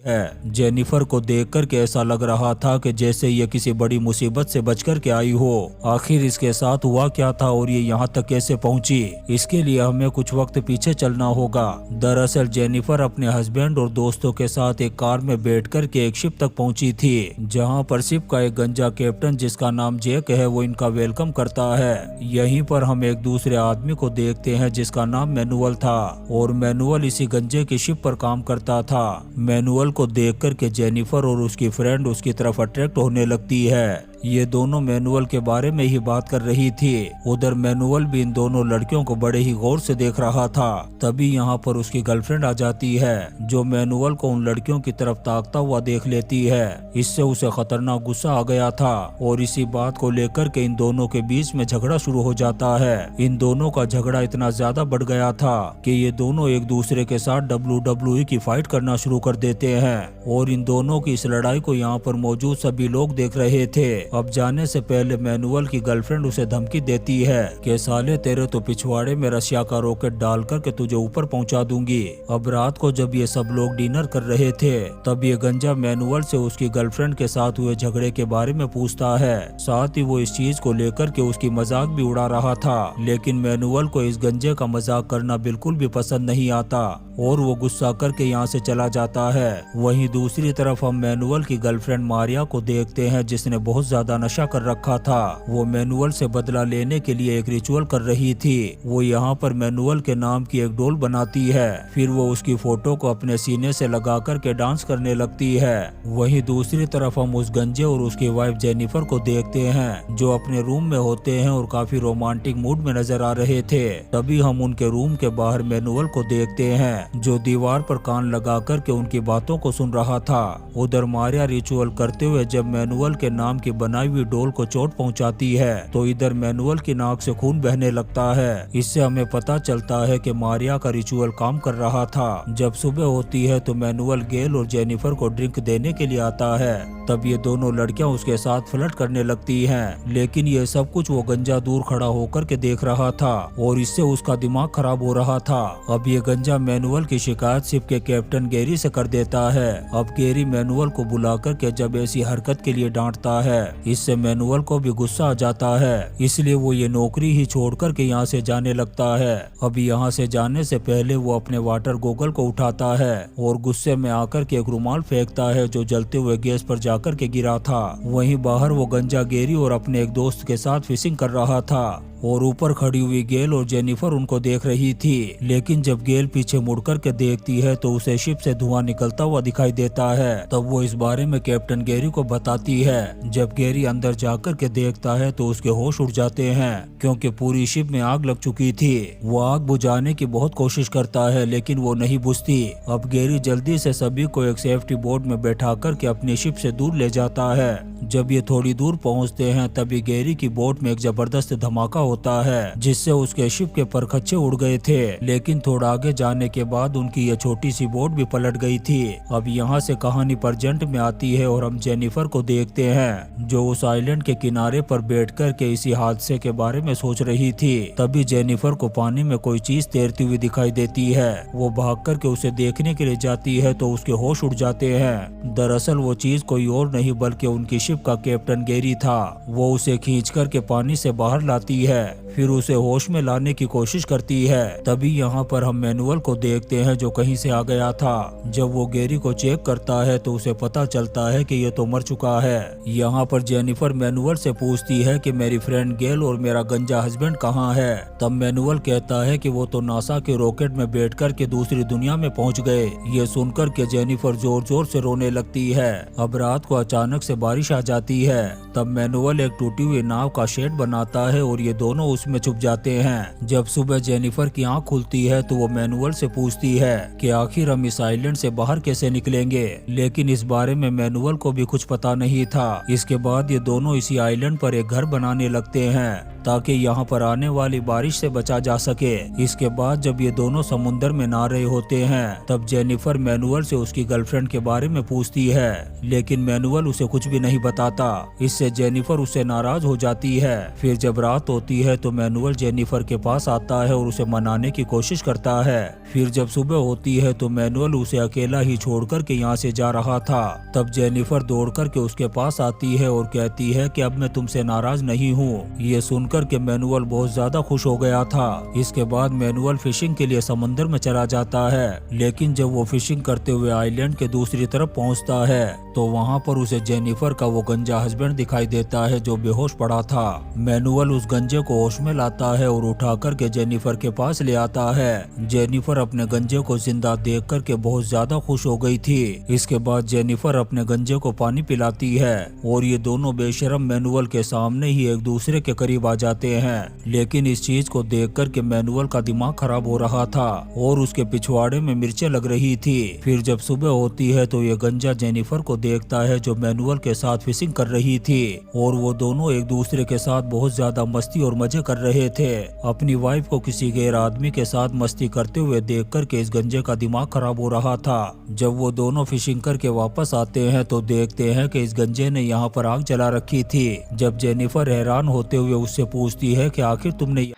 है। जेनिफर को देखकर के ऐसा लग रहा था कि जैसे ये किसी बड़ी मुसीबत से बचकर के आई हो। आखिर इसके साथ हुआ क्या था और ये यहाँ तक कैसे पहुँची, इसके लिए हमें कुछ वक्त पीछे चलना होगा। दरअसल जेनिफर अपने हस्बैंड और दोस्तों के साथ एक कार में बैठकर के एक शिप तक पहुंची थी, जहां पर शिप का एक गंजा कैप्टन जिसका नाम जैक है वो इनका वेलकम करता है। यहीं पर हम एक दूसरे आदमी को देखते हैं जिसका नाम मैनुअल था और मैनुअल इसी गंजे की शिप पर काम करता था। मैनुअल को देखकर के जेनिफर और उसकी फ्रेंड उसकी तरफ अट्रैक्ट होने लगती है। ये दोनों मैनुअल के बारे में ही बात कर रही थी। उधर मैनुअल भी इन दोनों लड़कियों को बड़े ही गौर से देख रहा था। तभी यहाँ पर उसकी गर्लफ्रेंड आ जाती है जो मैनुअल को उन लड़कियों की तरफ ताकता हुआ देख लेती है। इससे उसे खतरनाक गुस्सा आ गया था और इसी बात को लेकर के इन दोनों के बीच में झगड़ा शुरू हो जाता है। इन दोनों का झगड़ा इतना ज्यादा बढ़ गया था कि ये दोनों एक दूसरे के साथ WWE की फाइट करना शुरू कर देते हैं और इन दोनों की इस लड़ाई को यहाँ पर मौजूद सभी लोग देख रहे थे। अब जाने से पहले मैनुअल की गर्लफ्रेंड उसे धमकी देती है कि साले तेरे तो पिछवाड़े में रशिया का रॉकेट डाल कर के तुझे ऊपर पहुंचा दूंगी। अब रात को जब ये सब लोग डिनर कर रहे थे तब ये गंजा मैनुअल से उसकी गर्लफ्रेंड के साथ हुए झगड़े के बारे में पूछता है। साथ ही वो इस चीज को लेकर के उसकी मजाक भी उड़ा रहा था, लेकिन मैनुअल को इस गंजे का मजाक करना बिल्कुल भी पसंद नहीं आता और वो गुस्सा करके यहाँ से चला जाता है। वहीं दूसरी तरफ हम मैनुअल की गर्लफ्रेंड मारिया को देखते हैं जिसने बहुत ज्यादा नशा कर रखा था। वो मैनुअल से बदला लेने के लिए एक रिचुअल कर रही थी। वो यहाँ पर मैनुअल के नाम की एक डोल बनाती है, फिर वो उसकी फोटो को अपने सीने से लगा कर के डांस करने लगती है। वहीं दूसरी तरफ हम उस गंजे और उसकी वाइफ जेनिफर को देखते हैं जो अपने रूम में होते हैं और काफी रोमांटिक मूड में नजर आ रहे थे। तभी हम उनके रूम के बाहर मैनुअल को देखते हैं जो दीवार पर कान लगा कर के उनकी बातों को सुन रहा था। उधर मारिया रिचुअल करते हुए जब मैनुअल के नाम की बनाई हुई डोल को चोट पहुंचाती है तो इधर मैनुअल की नाक से खून बहने लगता है। इससे हमें पता चलता है कि मारिया का रिचुअल काम कर रहा था। जब सुबह होती है तो मैनुअल गेल और जेनिफर को ड्रिंक देने के लिए आता है। तब ये दोनों लड़कियां उसके साथ फ्लर्ट करने लगती हैं, लेकिन ये सब कुछ वो गंजा दूर खड़ा होकर के देख रहा था और इससे उसका दिमाग खराब हो रहा था। अब ये गंजा मैनुअल की शिकायत शिप के कैप्टन गैरी से कर देता है। अब गैरी मैनुअल को बुलाकर के जब ऐसी हरकत के लिए डांटता है, इससे मैनुअल को भी गुस्सा आ जाता है, इसलिए वो ये नौकरी ही छोड़ कर के यहाँ से जाने लगता है। अब यहाँ से जाने से पहले वो अपने वाटर गोगल को उठाता है और गुस्से में आकर के एक रुमाल फेंकता है जो जलते हुए गैस पर जाकर के गिरा था। वहीं बाहर वो गंजा गैरी और अपने एक दोस्त के साथ फिशिंग कर रहा था और ऊपर खड़ी हुई गेल और जेनिफर उनको देख रही थी। लेकिन जब गेल पीछे मुड़कर के देखती है तो उसे शिप से धुआं निकलता हुआ दिखाई देता है। तब वो इस बारे में कैप्टन गैरी को बताती है। जब गैरी अंदर जाकर के देखता है तो उसके होश उड़ जाते हैं क्योंकि पूरी शिप में आग लग चुकी थी। वो आग बुझाने की बहुत कोशिश करता है लेकिन वो नहीं बुझती। अब गैरी जल्दी से सभी को एक सेफ्टी बोट में बैठा कर के अपनी शिप से दूर ले जाता है। जब ये थोड़ी दूर पहुंचते हैं तभी गैरी की बोट में एक जबरदस्त धमाका होता है जिससे उसके शिप के परखच्चे उड़ गए थे। लेकिन थोड़ा आगे जाने के बाद उनकी ये छोटी सी बोट भी पलट गई थी। अब यहाँ से कहानी प्रेजेंट में आती है और हम जेनिफर को देखते हैं जो उस आइलैंड के किनारे पर बैठकर के इसी हादसे के बारे में सोच रही थी। तभी जेनिफर को पानी में कोई चीज तैरती हुई दिखाई देती है। वो भाग कर के उसे देखने के लिए जाती है तो उसके होश उड़ जाते हैं। दरअसल वो चीज कोई और नहीं बल्कि उनकी शिप का कैप्टन गैरी था। वो उसे खींच कर के पानी से बाहर लाती है, फिर उसे होश में लाने की कोशिश करती है। तभी यहाँ पर हम मैनुअल को देखते हैं जो कहीं से आ गया था। जब वो गैरी को चेक करता है तो उसे पता चलता है कि ये तो मर चुका है। यहाँ पर जेनिफर मैनुअल से पूछती है कि मेरी फ्रेंड गेल और मेरा गंजा हस्बैंड कहाँ है। तब मैनुअल कहता है कि वो तो नासा के रॉकेट में बैठकर के दूसरी दुनिया में पहुँच गए। ये सुनकर के जेनिफर जोर जोर से रोने लगती है। अब रात को अचानक से बारिश आ जाती है। तब मैनुअल एक टूटी हुई नाव का शेड बनाता है और ये दोनों उसमें छुप जाते हैं। जब सुबह जेनिफर की आंख खुलती है तो वो मैनुअल से पूछती है कि आखिर हम इस आइलैंड से बाहर कैसे निकलेंगे, लेकिन इस बारे में मैनुअल को भी कुछ पता नहीं था। इसके बाद ये दोनों इसी आइलैंड पर एक घर बनाने लगते हैं ताकि यहाँ पर आने वाली बारिश से बचा जा सके। इसके बाद जब ये दोनों समुंदर में नहा रहे होते हैं तब जेनिफर मैनुअल से उसकी गर्लफ्रेंड के बारे में पूछती है, लेकिन मैनुअल उसे कुछ भी नहीं बताता। इससे जेनिफर उससे नाराज हो जाती है। फिर जब रात होती है तो मैनुअल जेनिफर के पास आता है और उसे मनाने की कोशिश करता है। फिर जब जब सुबह होती है तो मैनुअल उसे अकेला ही छोड़कर के यहाँ से जा रहा था। तब जेनिफर दौड़ कर के उसके पास आती है और कहती है कि अब मैं तुमसे नाराज नहीं हूँ। ये सुनकर के मैनुअल बहुत ज्यादा खुश हो गया था। इसके बाद मैनुअल फिशिंग के लिए समंदर में चला जाता है, लेकिन जब वो फिशिंग करते हुए आइलैंड के दूसरी तरफ पहुँचता है तो वहाँ पर उसे जेनिफर का वो गंजा हस्बैंड दिखाई देता है जो बेहोश पड़ा था। मैनुअल उस गंजे को होश में लाता है और उठा करके जेनिफर के पास ले आता है। जेनिफर अपने गंजे को जिंदा देख करके बहुत ज्यादा खुश हो गई थी। इसके बाद जेनिफर अपने गंजे को पानी पिलाती है और ये दोनों बेशरम मैनुअल के सामने ही एक दूसरे के करीब आ जाते हैं। लेकिन इस चीज को देख करके मैनुअल का दिमाग खराब हो रहा था और उसके पिछवाड़े में मिर्चें लग रही थी। फिर जब सुबह होती है तो ये गंजा जेनिफर को देखता है जो मैनुअल के साथ फिशिंग कर रही थी और वो दोनों एक दूसरे के साथ बहुत ज्यादा मस्ती और मजे कर रहे थे। अपनी वाइफ को किसी गैर आदमी के साथ मस्ती करते हुए देख करके इस गंजे का दिमाग खराब हो रहा था। जब वो दोनों फिशिंग करके वापस आते हैं तो देखते हैं कि इस गंजे ने यहाँ पर आग जला रखी थी। जब जेनिफर हैरान होते हुए उससे पूछती है कि आखिर तुमने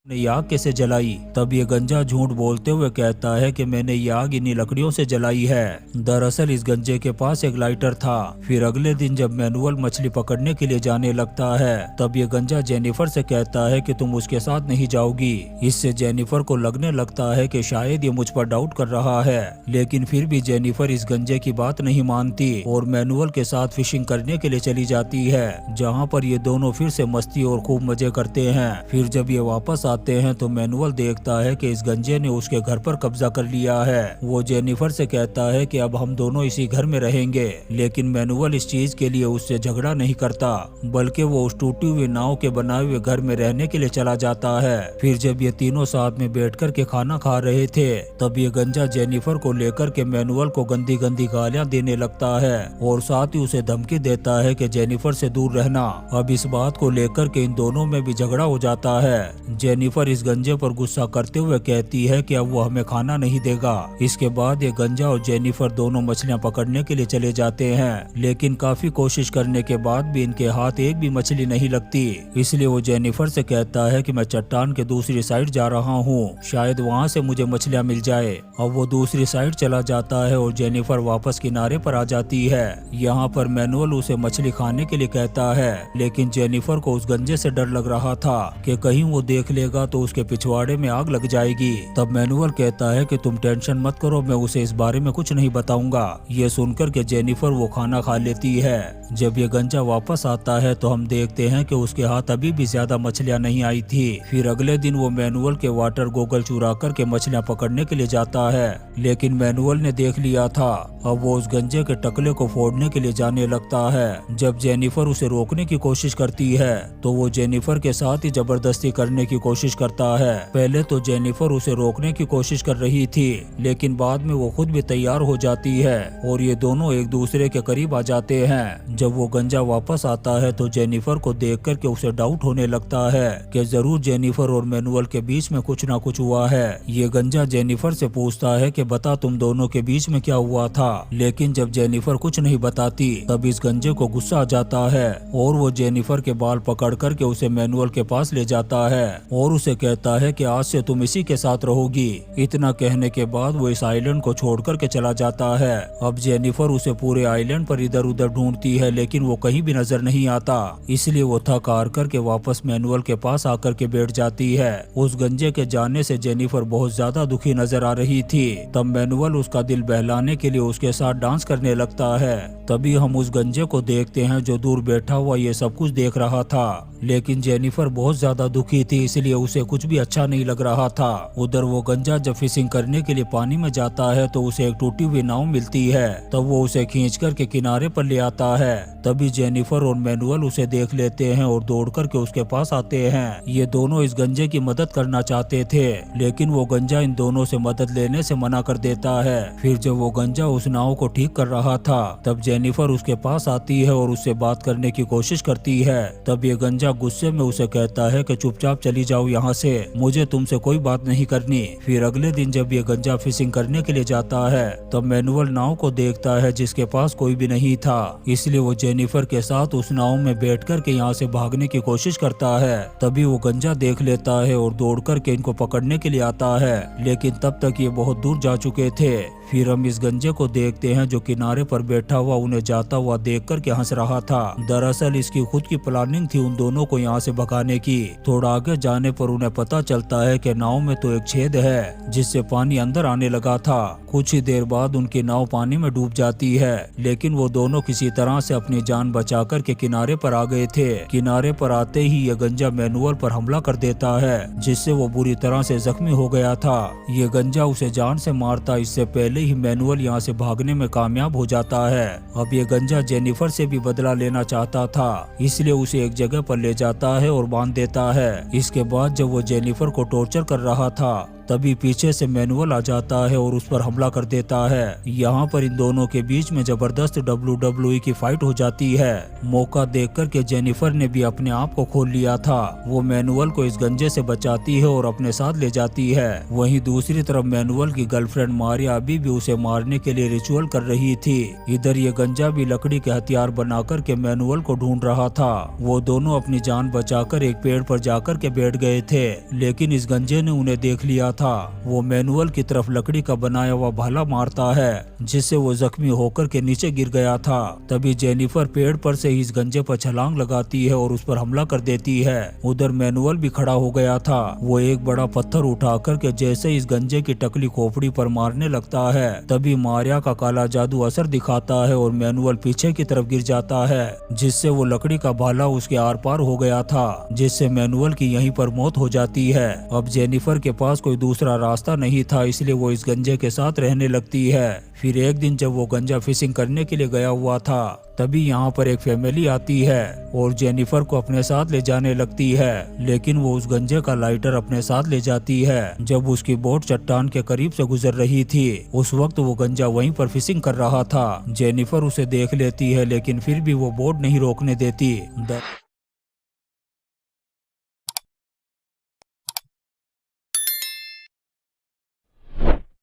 ये आग कैसे जलाई, तब ये गंजा झूठ बोलते हुए कहता है कि मैंने ये आग इन्हीं लकड़ियों से जलाई है। दरअसल इस गंजे के पास एक लाइटर था। फिर अगले दिन जब मैनुअल मछली पकड़ने के लिए जाने लगता है तब ये गंजा जेनिफर से कहता है कि तुम उसके साथ नहीं जाओगी। इससे जेनिफर को लगने लगता है कि शायद ये मुझ पर डाउट कर रहा है, लेकिन फिर भी जेनिफर इस गंजे की बात नहीं मानती और मैनुअल के साथ फिशिंग करने के लिए चली जाती है, जहाँ पर ये दोनों फिर से मस्ती और खूब मजे करते हैं। फिर जब ये वापस आते हैं तो मैनुअल देखता है कि इस गंजे ने उसके घर पर कब्जा कर लिया है। वो जेनिफर से कहता है कि अब हम दोनों इसी घर में रहेंगे, लेकिन मैनुअल इस चीज के लिए उससे झगड़ा नहीं करता, बल्कि वो उस टूटी हुई नाव के बनाए हुए घर में रहने के लिए चला जाता है। फिर जब ये तीनों साथ में बैठकर के खाना खा रहे थे तब ये गंजा जेनिफर को लेकर के मैनुअल को गंदी गंदी गालियां देने लगता है और साथ ही उसे धमकी देता है कि जेनिफर से दूर रहना। अब इस बात को लेकर के इन दोनों में भी झगड़ा हो जाता है। जेनिफर इस गंजे पर गुस्सा करते हुए कहती है कि अब वो हमें खाना नहीं देगा। इसके बाद ये गंजा और जेनिफर दोनों मछलियां पकड़ने के लिए चले जाते हैं, लेकिन काफी कोशिश करने के बाद भी इनके हाथ एक भी मछली नहीं लगती। इसलिए वो जेनिफर से कहता है कि मैं चट्टान के दूसरी साइड जा रहा हूँ, शायद वहाँ से मुझे मछलियाँ मिल जाए। अब वो दूसरी साइड चला जाता है और जेनिफर वापस किनारे पर आ जाती है। यहाँ पर मैनुअल उसे मछली खाने के लिए कहता है, लेकिन जेनिफर को उस गंजे से डर लग रहा था कि कहीं वो देख लेगा तो उसके पिछवाड़े में आग लग जाएगी। तब मैनुअल कहता है कि तुम टेंशन मत करो, मैं उसे इस बारे में कुछ नहीं बताऊंगा। ये सुनकर के जेनिफर वो खाना खा लेती है। जब ये गंजा वापस आता है तो हम देखते हैं कि उसके हाथ अभी भी ज्यादा मछलियां नहीं आई थी। फिर अगले दिन वो मैनुअल के वाटर गोगल चुरा करके मछलियां पकड़ने के लिए जाता है, लेकिन मैनुअल ने देख लिया था। अब वो उस गंजे के टकले को फोड़ने के लिए जाने लगता है। जब जेनिफर उसे रोकने की कोशिश करती है तो वो जेनिफर के साथ ही जबरदस्ती करने की कोशिश करता है। पहले तो जेनिफर उसे रोकने की कोशिश कर रही थी, लेकिन बाद में वो खुद भी तैयार हो जाती है और ये दोनों एक दूसरे के करीब आ जाते हैं। जब वो गंजा वापस आता है तो जेनिफर को देख करके उसे डाउट होने लगता है कि जरूर जेनिफर और मैनुअल के बीच में कुछ ना कुछ हुआ है। ये गंजा जेनिफर से पूछता है कि बता तुम दोनों के बीच में क्या हुआ था, लेकिन जब जेनिफर कुछ नहीं बताती तब इस गंजे को गुस्सा आ जाता है और वो जेनिफर के बाल पकड़ करके उसे मैनुअल के पास ले जाता है और उसे कहता है कि आज से तुम इसी के साथ रहोगी। इतना कहने के बाद वो इस आइलैंड को छोड़ करके चला जाता है। अब जेनिफर उसे पूरे आइलैंड पर इधर उधर ढूंढती है, लेकिन वो कहीं भी नजर नहीं आता। इसलिए वो थक हार करके वापस मैनुअल के पास आकर के बैठ जाती है। उस गंजे के जाने से जेनिफर बहुत ज्यादा दुखी नजर आ रही थी। तब मैनुअल उसका दिल बहलाने के लिए उसके साथ डांस करने लगता है। तभी हम उस गंजे को देखते हैं जो दूर बैठा हुआ ये सब कुछ देख रहा था, लेकिन जेनिफर बहुत ज्यादा दुखी थी, इसलिए उसे कुछ भी अच्छा नहीं लग रहा था। उधर वो गंजा जब फिशिंग करने के लिए पानी में जाता है तो उसे एक टूटी हुई नाव मिलती है। तब वो उसे खींच करके किनारे पर ले आता है। तभी जेनिफर और मैनुअल उसे देख लेते हैं और दौड़ करके उसके पास आते हैं। ये दोनों इस गंजे की मदद करना चाहते थे, लेकिन वो गंजा इन दोनों से मदद लेने से मना कर देता है। फिर जब वो गंजा उस नाव को ठीक कर रहा था तब जेनिफर उसके पास आती है और उससे बात करने की कोशिश करती है। तब ये गंजा गुस्से में उसे कहता है कि चुपचाप चली जाओ यहाँ से, मुझे तुमसे कोई बात नहीं करनी। फिर अगले दिन जब ये गंजा फिशिंग करने के लिए जाता है तब मैनुअल नाव को देखता है जिसके पास कोई भी नहीं था, इसलिए वो जेनिफर के साथ उस नाव में बैठ कर के यहाँ से भागने की कोशिश करता है। तभी वो गंजा देख लेता है और दौड़ कर के इनको पकड़ने के लिए आता है, लेकिन तब तक ये बहुत दूर जा चुके थे। फिर हम इस गंजे को देखते हैं जो किनारे पर बैठा हुआ उन्हें जाता हुआ देख कर के हंस रहा था। दरअसल इसकी खुद की प्लानिंग थी उन दोनों को यहाँ से भगाने की। थोड़ा आगे जाने पर उन्हें पता चलता है कि नाव में तो एक छेद है जिससे पानी अंदर आने लगा था। कुछ ही देर बाद उनकी नाव पानी में डूब जाती है, लेकिन वो दोनों किसी तरह से अपनी जान बचा कर के किनारे पर आ गए थे। किनारे पर आते ही ये गंजा मैनुअल पर हमला कर देता है जिससे वो बुरी तरह से जख्मी हो गया था। ये गंजा उसे जान से मारता इससे पहले ही मैनुअल यहाँ से भागने में कामयाब हो जाता है। अब ये गंजा जेनिफर से भी बदला लेना चाहता था, इसलिए उसे एक जगह पर ले जाता है और बांध देता है। इसके बाद जब वो जेनिफर को टॉर्चर कर रहा था तभी पीछे से मैनुअल आ जाता है और उस पर हमला कर देता है। यहाँ पर इन दोनों के बीच में जबरदस्त WWE की फाइट हो जाती है। मौका देखकर के जेनिफर ने भी अपने आप को खोल लिया था। वो मैनुअल को इस गंजे से बचाती है और अपने साथ ले जाती है। वहीं दूसरी तरफ मैनुअल की गर्लफ्रेंड मारिया अभी भी उसे मारने के लिए रिचुअल कर रही थी। इधर ये गंजा भी लकड़ी के हथियार बनाकर के मैनुअल को ढूंढ रहा था। वो दोनों अपनी जान बचाकर एक पेड़ पर जाकर के बैठ गए थे, लेकिन इस गंजे ने उन्हें देख लिया था। वो मैनुअल की तरफ लकड़ी का बनाया हुआ भाला मारता है जिससे वो जख्मी होकर के नीचे गिर गया था। तभी जेनिफर पेड़ पर से इस गंजे पर छलांग लगाती है और उस पर हमला कर देती है। उधर मैनुअल भी खड़ा हो गया था। वो एक बड़ा पत्थर उठा कर के जैसे इस गंजे की टकली खोपड़ी पर मारने लगता है तभी मारिया का काला जादू असर दिखाता है और मैनुअल पीछे की तरफ गिर जाता है, जिससे वो लकड़ी का भाला उसके आर पार हो गया था, जिससे मैनुअल की यहीं पर मौत हो जाती है। अब जेनिफर के पास कोई दूसरा रास्ता नहीं था, इसलिए वो इस गंजे के साथ रहने लगती है। फिर एक दिन जब वो गंजा फिशिंग करने के लिए गया हुआ था तभी यहाँ पर एक फैमिली आती है और जेनिफर को अपने साथ ले जाने लगती है, लेकिन वो उस गंजे का लाइटर अपने साथ ले जाती है। जब उसकी बोट चट्टान के करीब से गुजर रही थी उस वक्त वो गंजा वहीं पर फिशिंग कर रहा था। जेनिफर उसे देख लेती है लेकिन फिर भी वो बोट नहीं रोकने देती।